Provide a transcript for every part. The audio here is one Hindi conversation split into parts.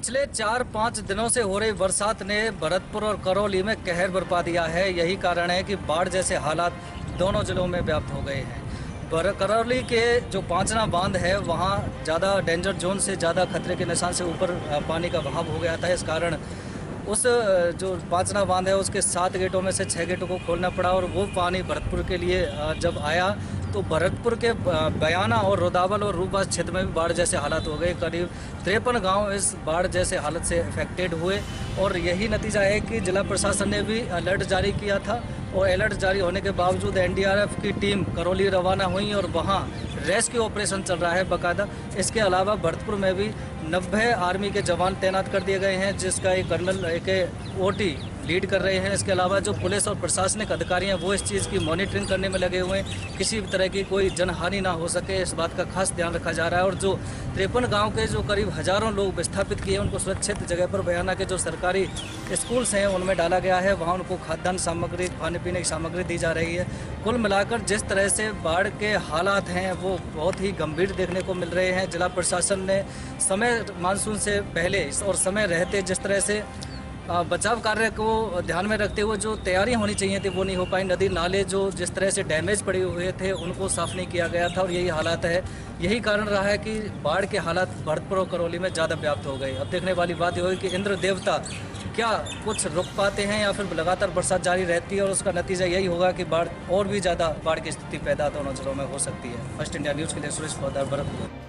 पिछले 4-5 दिनों से हो रही बरसात ने भरतपुर और करौली में कहर बरपा दिया है। यही कारण है कि बाढ़ जैसे हालात दोनों जिलों में व्याप्त हो गए हैं। करौली के जो पांचना बांध है वहां ज़्यादा डेंजर जोन से ज़्यादा खतरे के निशान से ऊपर पानी का बहाव हो गया था। इस कारण उस जो पांचना बांध है उसके 7 गेटों में से 6 गेटों को खोलना पड़ा और वो पानी भरतपुर के लिए जब आया तो भरतपुर के बयाना और रोदावल और रूपबास क्षेत्र में भी बाढ़ जैसे हालात हो गए। करीब 53 गांव इस बाढ़ जैसे हालत से अफेक्टेड हुए और यही नतीजा है कि जिला प्रशासन ने भी अलर्ट जारी किया था और अलर्ट जारी होने के बावजूद एनडीआरएफ की टीम करौली रवाना हुई और वहां रेस्क्यू ऑपरेशन चल रहा है बाकायदा। इसके अलावा भरतपुर में भी 90 आर्मी के जवान तैनात कर दिए गए हैं, जिसका एक कर्नल एक ओटी लीड कर रहे हैं। इसके अलावा जो पुलिस और प्रशासनिक अधिकारी हैं वो इस चीज़ की मॉनिटरिंग करने में लगे हुए हैं, किसी भी तरह की कोई जनहानि ना हो सके इस बात का खास ध्यान रखा जा रहा है। और जो 53 गांव के जो करीब हजारों लोग विस्थापित किए उनको सुरक्षित जगह पर बयाना के जो सरकारी स्कूल्स हैं उनमें डाला गया है। वहाँ उनको खाद्यान्न सामग्री, खाने पीने की सामग्री दी जा रही है। कुल मिलाकर जिस तरह से बाढ़ के हालात हैं वो बहुत ही गंभीर देखने को मिल रहे हैं। जिला प्रशासन ने समय मानसून से पहले और समय रहते जिस तरह से बचाव कार्य को ध्यान में रखते हुए जो तैयारियां होनी चाहिए थी वो नहीं हो पाई। नदी नाले जो जिस तरह से डैमेज पड़े हुए थे उनको साफ नहीं किया गया था और यही हालात है। यही कारण रहा है कि बाढ़ के हालात भरतपुर और करौली में ज़्यादा व्याप्त हो गए। अब देखने वाली बात यह होगी कि इंद्र देवता क्या कुछ रुक पाते हैं या फिर लगातार बरसात जारी रहती है और उसका नतीजा यही होगा कि बाढ़ और भी ज़्यादा बाढ़ की स्थिति पैदा दोनों जिलों में हो सकती है। फर्स्ट इंडिया न्यूज़ के लिए सुरेश पोद्दार, भरतपुर।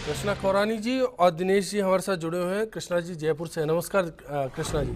कृष्णा खौरानी जी और दिनेश जी हमारे साथ जुड़े हुए हैं। कृष्णा जी जयपुर से, नमस्कार कृष्णा जी।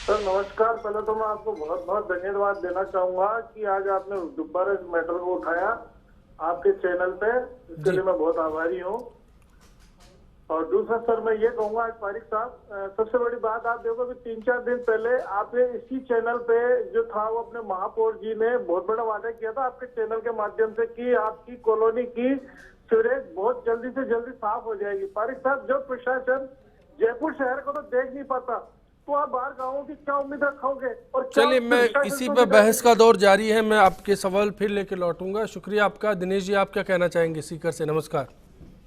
सर नमस्कार। पहले तो मैं आपको बहुत बहुत धन्यवाद देना चाहूंगा कि आज आपने दोबारा इस मैटर को उठाया आपके चैनल पे, इसके लिए मैं बहुत आभारी हूँ। और दूसरा सर मैं ये कहूंगा आज पारिक साहब, सबसे बड़ी बात आप देखो कि 3-4 दिन पहले आपने इसी चैनल पे जो था वो अपने महापौर जी ने बहुत बड़ा वादा किया था आपके चैनल के माध्यम से कि आपकी कॉलोनी की सीवरेज बहुत जल्दी से जल्दी साफ हो जाएगी। पारिक साहब, जो प्रशासन जयपुर शहर को तो देख नहीं पाता तो आप बाहर गाँवों की क्या उम्मीद रखोगे? और चलिए, मैं इसी पे बहस का दौर जारी है, मैं आपके सवाल फिर लेके लौटूंगा। शुक्रिया आपका। दिनेश जी आप क्या कहना चाहेंगे सीकर से? नमस्कार।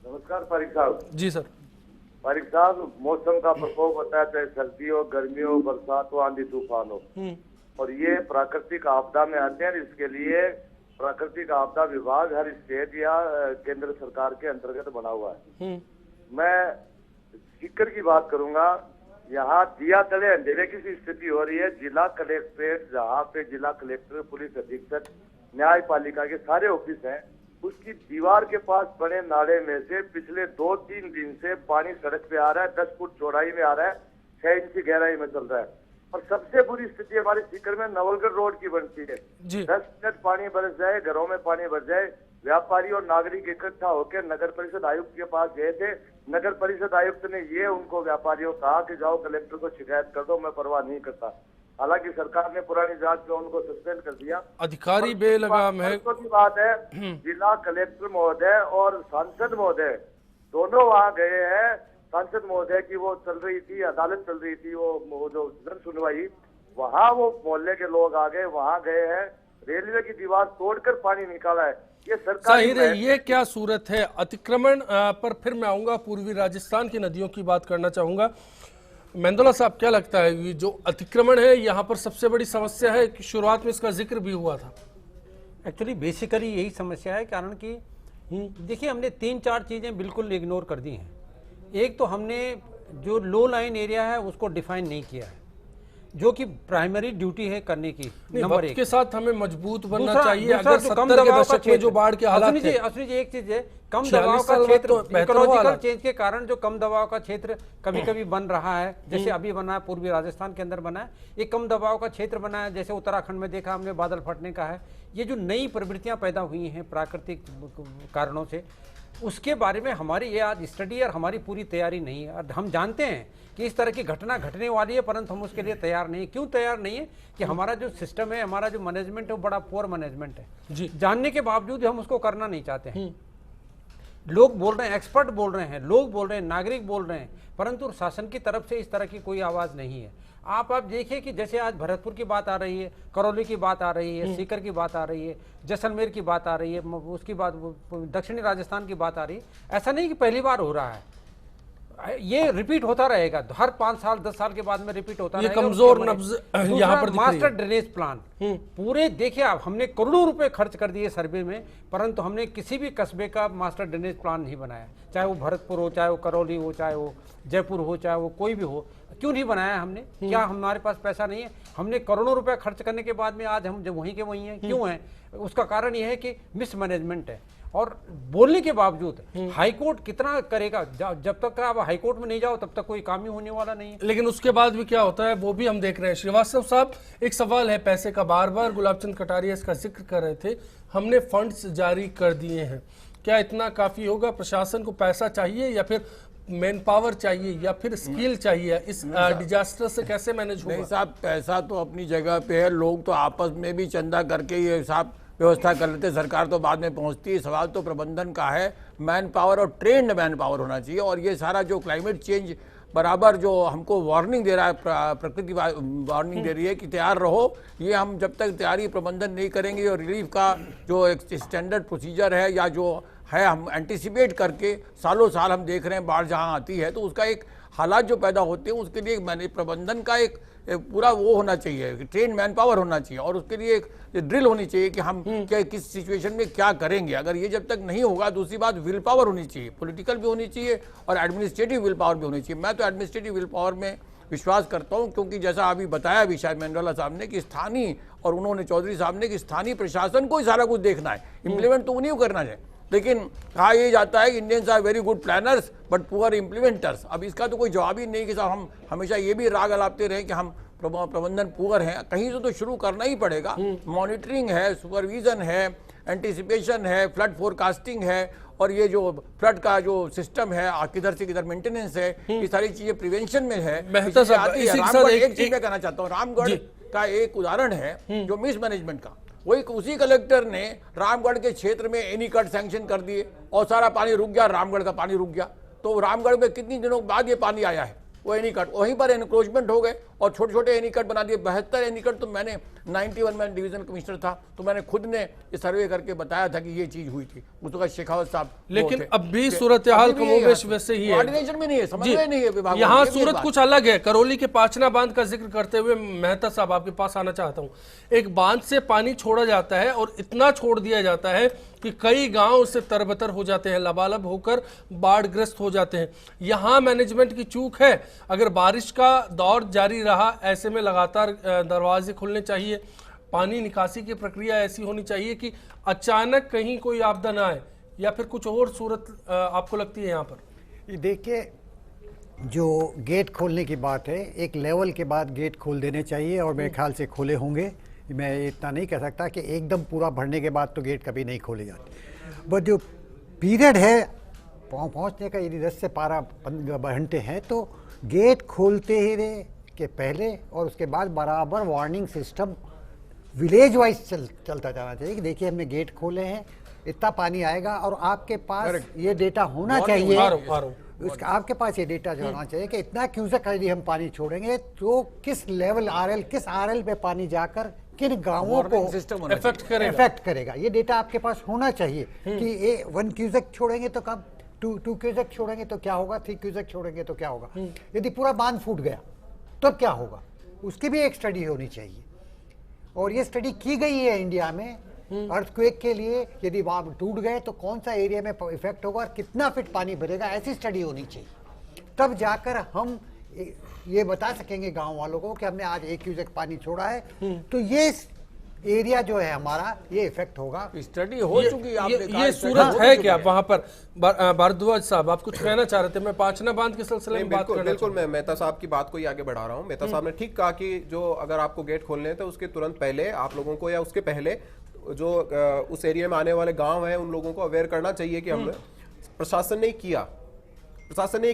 नमस्कार पारिक साहब। जी सर। पारिक साहब, मौसम का प्रकोप होता है, चाहे सर्दी हो, गर्मी हो, बरसात हो, आंधी तूफान हो, और ये प्राकृतिक आपदा में आते हैं। इसके लिए प्राकृतिक आपदा विभाग हर स्टेट या केंद्र सरकार के अंतर्गत बना हुआ है। मैं सीकर की बात करूंगा। यहाँ दिया तले अंधेरे की सी स्थिति हो रही है। जिला कलेक्ट्रेट, जहाँ पे जिला कलेक्टर, पुलिस अधीक्षक, न्यायपालिका के सारे ऑफिस हैं, उसकी दीवार के पास बने नाले में से पिछले 2-3 दिन से पानी सड़क पे आ रहा है। 10 फुट चौड़ाई में आ रहा है, 6 इंच की गहराई में चल रहा है। और सबसे बुरी स्थिति हमारे सीकर में नवलगढ़ रोड की बनती है। 10 मिनट पानी बरस जाए, घरों में पानी भर जाए, व्यापारी और नागरिक इकट्ठा होकर नगर परिषद आयुक्त के पास गए थे। नगर परिषद आयुक्त ने ये उनको व्यापारियों कहा कि जाओ कलेक्टर को शिकायत कर दो, मैं परवाह नहीं करता। हालांकि सरकार ने पुरानी जांच में उनको सस्पेंड कर दिया। अधिकारी बेलगाम है। की बात है, जिला कलेक्टर महोदय और सांसद महोदय दोनों वहाँ गए हैं। सांसद महोदय की वो चल रही थी, अदालत चल रही थी, वो जो जन सुनवाई, वहाँ वो मोहल्ले के लोग आ गए, वहाँ गए हैं, रेलवे की दीवार तोड़कर पानी निकाला है। ये सरकार ये क्या सूरत है अतिक्रमण पर फिर मैं आऊंगा। पूर्वी राजस्थान की नदियों की बात करना चाहूंगा। मेंदोला साहब, क्या लगता है ये जो अतिक्रमण है यहाँ पर सबसे बड़ी समस्या है कि शुरुआत में इसका जिक्र भी हुआ था? एक्चुअली बेसिकली यही समस्या है, कारण कि देखिए हमने 3-4 चीज़ें बिल्कुल इग्नोर कर दी हैं। एक तो हमने जो लो लाइन एरिया है उसको डिफाइन नहीं किया है, जो कि प्राइमरी ड्यूटी है करने की। नंबर 1 के साथ हमें मजबूत बनना चाहिए। अगर तो कम दबाव का क्षेत्र जो बाढ़ के हालात थे, असली जी एक चीज है, कम दबाव का क्षेत्र इकोलॉजिकल चेंज के कारण जो कम दबाव का क्षेत्र कभी कभी बन रहा है, जैसे अभी बना है, पूर्वी राजस्थान के अंदर बना है, ये कम दबाव का क्षेत्र बना है। जैसे उत्तराखंड में देखा हमने बादल फटने का है। ये जो नई प्रवृत्तियां पैदा हुई हैं प्राकृतिक कारणों से, उसके बारे में हमारी ये आज स्टडी और हमारी पूरी तैयारी नहीं है। और हम जानते हैं कि इस तरह की घटना घटने वाली है, परंतु हम उसके लिए तैयार नहीं है। क्यों तैयार नहीं है? कि हमारा जो सिस्टम है, हमारा जो मैनेजमेंट है वो बड़ा पुअर मैनेजमेंट है जी। जानने के बावजूद हम उसको करना नहीं चाहते हैं। लोग बोल रहे हैं, एक्सपर्ट बोल रहे हैं, लोग बोल रहे हैं, नागरिक बोल रहे हैं, परंतु शासन की तरफ से इस तरह की कोई आवाज नहीं है। आप देखिए कि जैसे आज भरतपुर की बात आ रही है, करौली की बात आ रही है, सीकर की बात आ रही है, जैसलमेर की बात आ रही है, उसकी बात दक्षिणी राजस्थान की बात आ रही है। ऐसा नहीं कि पहली बार हो रहा है। ये रिपीट होता रहेगा, हर 5 साल 10 साल के बाद में रिपीट होता ये रहेगा। कमजोर नब्ज यहाँ पर दिख रही है। मास्टर ड्रेनेज प्लान पूरे देखिए आप, हमने करोड़ों रुपए खर्च कर दिए सर्वे में, परंतु हमने किसी भी कस्बे का मास्टर ड्रेनेज प्लान नहीं बनाया, चाहे वो भरतपुर हो, चाहे वो करौली हो, चाहे वो जयपुर हो, चाहे वो कोई भी हो। क्यों नहीं बनाया हमने? क्या हमारे पास पैसा नहीं है? हमने करोड़ों रुपए खर्च करने के बाद में आज हम जब वहीं के वहीं हैं, क्यों है? उसका कारण यह है कि मिसमैनेजमेंट है। और बोलने के बावजूद हाईकोर्ट कितना करेगा? जब तक आप हाईकोर्ट में नहीं जाओ तब तक कोई काम ही होने वाला नहीं है। लेकिन उसके बाद भी क्या होता है वो भी हम देख रहे हैं। श्रीवास्तव साहब, एक सवाल है पैसे का, बार बार गुलाब चंद कटारिया इसका जिक्र कर रहे थे, हमने फंड्स जारी कर दिए हैं, क्या इतना काफी होगा? प्रशासन को पैसा चाहिए या फिर मैन पावर चाहिए या फिर स्किल चाहिए? इस डिजास्टर से कैसे मैनेज होगा? नहीं साहब, पैसा तो अपनी जगह पे है, लोग तो आपस में भी चंदा करके ये साहब व्यवस्था कर लेते, सरकार तो बाद में पहुंचती है। सवाल तो प्रबंधन का है, मैन पावर और ट्रेंड मैन पावर होना चाहिए। और ये सारा जो क्लाइमेट चेंज बराबर जो हमको वार्निंग दे रहा है, प्रकृति वार्निंग दे रही है कि तैयार रहो, ये हम जब तक तैयारी प्रबंधन नहीं करेंगे और रिलीफ का जो एक स्टैंडर्ड प्रोसीजर है या जो है हम एंटिसिपेट करके सालों साल हम देख रहे हैं बाढ़ जहाँ आती है तो उसका एक हालात जो पैदा होते हैं उसके लिए मैंने प्रबंधन का एक पूरा वो होना चाहिए, ट्रेन मैन पावर होना चाहिए और उसके लिए एक ड्रिल होनी चाहिए कि हम क्या किस सिचुएशन में क्या करेंगे। अगर ये जब तक नहीं होगा, दूसरी बात विल पावर होनी चाहिए, पॉलिटिकल भी होनी चाहिए और एडमिनिस्ट्रेटिव विल पावर भी होनी चाहिए। मैं तो एडमिनिस्ट्रेटिव विल पावर में विश्वास करता हूं, क्योंकि जैसा अभी बताया भी शायद मेंडोला साहब ने कि स्थानीय, और उन्होंने चौधरी साहब ने कि स्थानीय प्रशासन को ही सारा कुछ देखना है, इम्प्लीमेंट तो उन्हीं को करना है। लेकिन कहा यह जाता है कि Indians are very good planners but poor implementers. अब इसका तो कोई जवाब ही नहीं कि साहब हम हमेशा ये भी राग अलापते रहे कि हम प्रबंधन पुअर हैं। कहीं से तो शुरू करना ही पड़ेगा। मॉनिटरिंग है, सुपरविजन है, एंटिसिपेशन है, फ्लड फोरकास्टिंग है और ये जो फ्लड का जो सिस्टम है किधर से किधर मेंटेनेंस है, ये सारी चीजें प्रिवेंशन में है। एक चीज मैं कहना चाहता हूँ, रामगढ़ का एक उदाहरण है जो मिसमैनेजमेंट का। वही उसी कलेक्टर ने रामगढ़ के क्षेत्र में एनीकट सैंक्शन कर दिए और सारा पानी रुक गया, रामगढ़ का पानी रुक गया। तो रामगढ़ में कितनी दिनों बाद ये पानी आया है? वो एनीकट वहीं पर एनक्रोचमेंट हो गए और छोटे छोटे एनीकट बना दिए। 72 एनीकट तो मैंने 91 में डिवीजन कमिश्नर था तो मैंने खुद ने ये सर्वे करके बताया था कि ये चीज हुई थी, उसका शेखावत साहब। लेकिन अब भी सूरत हाल कमोबेश वैसे ही है, कोऑर्डिनेशन में नहीं है, समन्वय नहीं है विभाग। यहाँ सूरत कुछ अलग है। करौली के पाचना बांध का जिक्र करते हुए मेहता साहब आपके पास आना चाहता हूँ। एक बांध से पानी छोड़ा जाता है और इतना छोड़ दिया जाता है कि कई गांव उससे तरबतर हो जाते हैं, लबालब होकर बाढ़ग्रस्त हो जाते हैं। यहाँ मैनेजमेंट की चूक है। अगर बारिश का दौर जारी रहा, ऐसे में लगातार दरवाजे खुलने चाहिए, पानी निकासी की प्रक्रिया ऐसी होनी चाहिए कि अचानक कहीं कोई आपदा ना आए, या फिर कुछ और सूरत आपको लगती है यहाँ पर? देखिए, जो गेट खोलने की बात है, एक लेवल के बाद गेट खोल देने चाहिए और मेरे ख्याल से खोले होंगे। मैं इतना नहीं कह सकता कि एकदम पूरा भरने के बाद तो गेट कभी नहीं खोले जाते, बट जो पीरियड है पहुंचने का, यदि 10 से 12 घंटे हैं तो गेट खोलते ही रहे के पहले और उसके बाद बराबर वार्निंग सिस्टम विलेज वाइज चलता जाना चाहिए कि देखिए हमने गेट खोले हैं, इतना पानी आएगा और आपके पास ये डेटा होना चाहिए। उसका आपके पास ये डेटा जो होना चाहिए कि इतना क्यूसेक यदि हम पानी छोड़ेंगे तो किस लेवल किस आरएल पे पानी जाकर किन गांवों को इफेक्ट करेगा। ये डेटा आपके पास होना चाहिए कि 1 क्यूसेक छोड़ेंगे तो कब, 2 क्यूसेक छोड़ेंगे तो क्या होगा, 3 क्यूसेक छोड़ेंगे तो क्या होगा, यदि पूरा बांध फूट गया तो क्या होगा, उसकी भी एक स्टडी होनी चाहिए। और ये स्टडी की गई है इंडिया में अर्थक्वेक के लिए, यदि वहां टूट गए तो कौन सा एरिया में इफेक्ट होगा और कितना फीट पानी भरेगा, ऐसी स्टडी होनी चाहिए। तब जाकर हम ये बता सकेंगे गांव वालों को कि हमने आज 1 क्यूसेक पानी छोड़ा है तो ये एरिया जो है हमारा ये इफेक्ट होगा। स्टडी हो चुकी है। ये सूरत है क्या वहां पर? भारद्वाज साहब, आप कुछ कहना चाह रहे थे? मैं पाचना बांध के सिलसिले में बात करना बिल्कुल, मैं मेहता साहब की बात को ही आगे बढ़ा रहा हूँ। मेहता साहब ने ठीक कहा कि जो अगर आपको गेट खोलने हैं तो उसके तुरंत पहले आप लोगों को या उसके पहले जो उस एरिया में आने वाले गांव हैं उन लोगों को अवेयर करना चाहिए कि हमने प्रशासन ने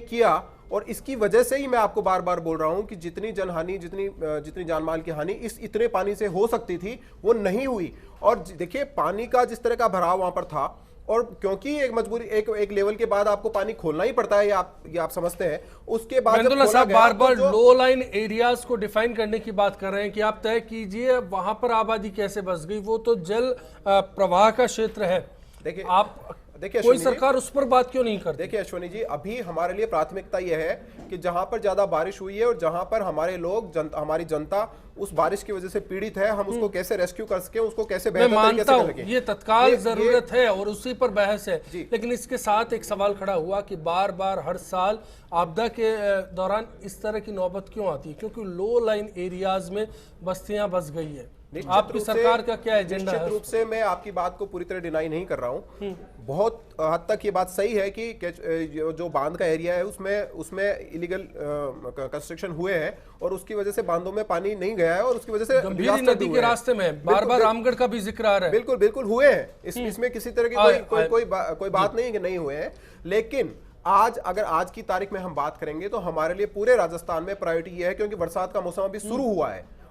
किया और इसकी वजह से ही मैं आपको बार बार बोल रहा हूं कि जितनी जनहानि, जितनी जानमाल की हानि इस इतने पानी से हो सकती थी वो नहीं हुई। और देखिए पानी का जिस तरह का भराव वहां पर था, और क्योंकि एक मजबूरी एक लेवल के बाद आपको पानी खोलना ही पड़ता है, ये आप समझते हैं। उसके बाद बार बार लो लाइन एरियाज को डिफाइन करने की बात कर रहे हैं कि आप तय कीजिए वहां पर आबादी कैसे बस गई, वो तो जल प्रवाह का क्षेत्र है। देखिए आप देखिए कोई अश्विनी जी, सरकार उस पर बात क्यों नहीं करती? देखिए अश्विनी जी, अभी हमारे लिए प्राथमिकता यह है कि जहां पर ज्यादा बारिश हुई है और जहां पर हमारे लोग हमारी जनता उस बारिश की वजह से पीड़ित है, हम उसको कैसे रेस्क्यू कर सके, उसको कैसे मैं बेहतर तरीके मानता से हूं कर सके। ये तत्काल जरूरत है और उसी पर बहस है, जी। लेकिन इसके साथ एक सवाल खड़ा हुआ कि बार बार हर साल आपदा के दौरान इस तरह की नौबत क्यों आती है? क्योंकि लो लाइन एरियाज में बस्तियां बस गई है। निश्चित आपकी रूप से- सरकार का क्या एजेंडा निश्चित है? रूप से मैं आपकी बात को पूरी तरह डिनाई नहीं कर रहा हूं। बहुत हद तक ये बात सही है कि जो बांध का एरिया है उसमें इलीगल कंस्ट्रक्शन हुए हैं और उसकी वजह से बांधों में पानी नहीं गया है और उसकी वजह से गंभीर disaster नदी हुए के हैं। रास्ते में बार बार रामगढ़ का भी जिक्र आ रहा है। बिल्कुल बिल्कुल हुए हैं, इसमें किसी तरह की कोई बात नहीं है कि नहीं हुए हैं। लेकिन अगर आज की तारीख में हम बात करेंगे तो हमारे लिए पूरे राजस्थान में प्रायोरिटी ये है, क्योंकि बरसात का मौसम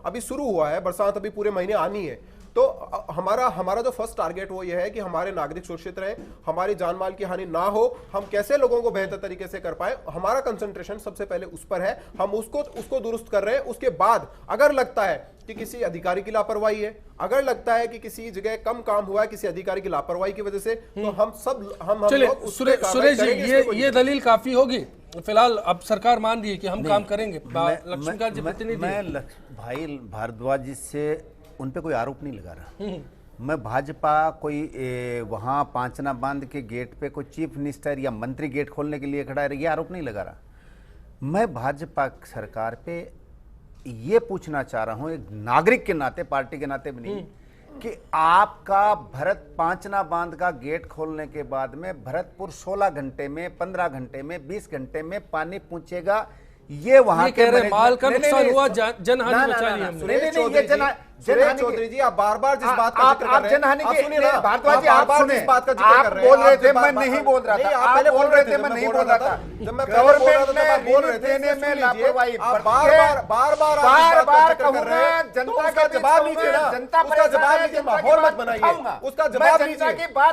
अभी शुरू हुआ है, बरसात अभी पूरे महीने आनी है। तो हमारा जो फर्स्ट टारगेट वो ये है कि हमारे नागरिक सुरक्षित रहें, हमारी जान माल की हानि ना हो, हम कैसे लोगों को बेहतर तरीके से कर पाए, हमारा कंसंट्रेशन सबसे पहले उस पर है। हम उसको दुरुस्त कर रहे हैं। उसके बाद अगर लगता है कि किसी अधिकारी की लापरवाही है, अगर लगता है कि किसी जगह कम काम हुआ है किसी अधिकारी की लापरवाही की वजह से, तो हम चलिए लोग उस पे कार्रवाई सुरेश जी, करेंगे, इसमें कोई ये दलील काफी होगी। फिलहाल अब सरकार मान रही है कि हम काम करेंगे। लक्ष्मीकांत जी प्रतिनिधि, मैं भाई भारद्वाज जी से उन पे कोई आरोप नहीं लगा रहा। मैं भाजपा कोई वहां पांचना बांध के गेट पे कोई चीफ मिनिस्टर या मंत्री गेट खोलने के लिए खड़ा है, ये आरोप नहीं लगा रहा। मैं भाजपा सरकार पे ये पूछना चाह रहा हूं, एक नागरिक के नाते, पार्टी के नाते भी नहीं, कि आपका भरत पांचना बांध का गेट खोलने के बाद में भरतपुर 16 घंटे में, 15 घंटे में, 20 घंटे में पानी पहुंचेगा। ये वहां कह रहे माल का नुकसान हुआ, जनहानि बचा ली हमने। सुरेश चौधरी जी, आप बार-बार जिस बात का जिक्र कर रहे हैं, जनहानि आप के सुनिए ना, भारद्वाज जी, आप आप बार-बार सुने, जिस बात का जिक्र आप कर रहे हैं, बोल रहे आप थे, जिस मैं बात- नहीं बोल रहा नहीं, था। आप आप पहले बोल रहे थे, जब मैं नहीं बोल बोल रहा था। जब मैं पहले बोल रहा था, तब आप बोल रहे थे, देने में सुन लीजिए, लापरवाही आप बार-बार बार-बार आप इस बात का जिक्र कर रहे हैं, जनता तो उसका के जवाब लीजिए ना, जनता उसका जवाब लीजिए, माहौल मत बनाइए, उसका जवाब लीजिए,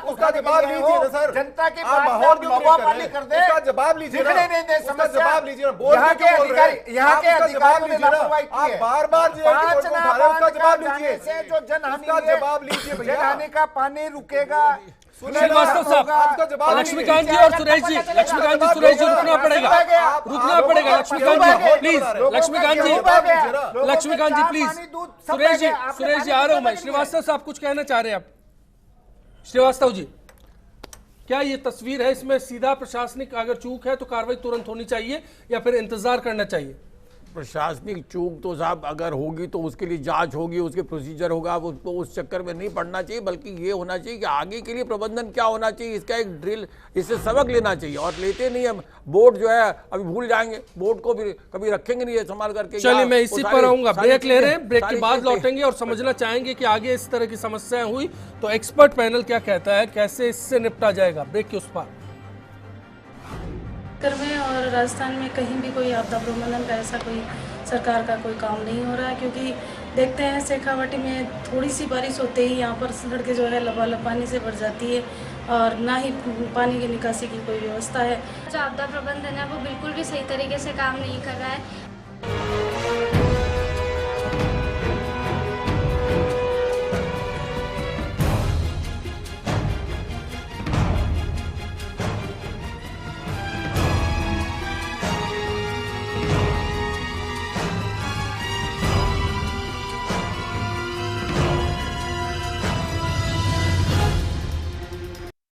उसका जवाब लीजिए ना सर, जनता की आप बात माहौल क्यों नवा क्रिएट कर पाली रहे कर हैं? दे, उसका जवाब लीजिए ना, दिखने नहीं दे उसका समस्या। जवाब लीजिए ना, बोल यहाँ के क्यों के बोल रहे हैं? अधिकारी, यहाँ आप के उसका जवाब अधिकारियों ने लीजिए ना, लापरवाही की आप है। बार-बार जो है कि बोल पांचना उठा रहे हैं, उसका बांध जवाब का लीजिए, जाने से जो जनहानि उसका है, जवाब लीजिए भैया। जनहानि का पानी रुकेगा। श्रीवास्तव साहब, आपका जवाब लक्ष्मीकांत जी और सुरेश जी, लक्ष्मीकांत जी, सुरेश जी, रुकना पड़ेगा, लक्ष्मीकांत जी प्लीज, लक्ष्मीकांत जी प्लीज, सुरेश जी आ रहा हूं मैं। श्रीवास्तव साहब कुछ कहना चाह रहे हैं आप? श्रीवास्तव जी, क्या ये तस्वीर है, इसमें सीधा प्रशासनिक अगर चूक है तो कार्रवाई तुरंत होनी चाहिए या फिर इंतजार करना चाहिए? प्रशासनिक चूक तो साहब अगर होगी तो उसके लिए जांच होगी, उसके प्रोसीजर होगा, उसको उस चक्कर में नहीं पड़ना चाहिए, बल्कि ये होना चाहिए कि आगे के लिए प्रबंधन क्या होना चाहिए, इसका एक ड्रिल, इससे सबक लेना चाहिए। और लेते नहीं हम, बोर्ड जो है अभी भूल जाएंगे, बोर्ड को भी कभी रखेंगे नहीं संभाल करके। चलिए मैं इसी पर आऊंगा, ब्रेक ले रहे हैं, ब्रेक के बाद लौटेंगे और समझना चाहेंगे कि आगे इस तरह की समस्याएं हुई तो एक्सपर्ट पैनल क्या कहता है, कैसे इससे निपटा जाएगा। ब्रेक के उस पार में और राजस्थान में कहीं भी कोई आपदा प्रबंधन का ऐसा कोई सरकार का कोई काम नहीं हो रहा है, क्योंकि देखते हैं शेखावाटी में थोड़ी सी बारिश होते ही यहाँ पर सड़कें जो है लबालब पानी से भर जाती है और ना ही पानी की निकासी की कोई व्यवस्था है। जो आपदा प्रबंधन है वो बिल्कुल भी सही तरीके से काम नहीं कर रहा है।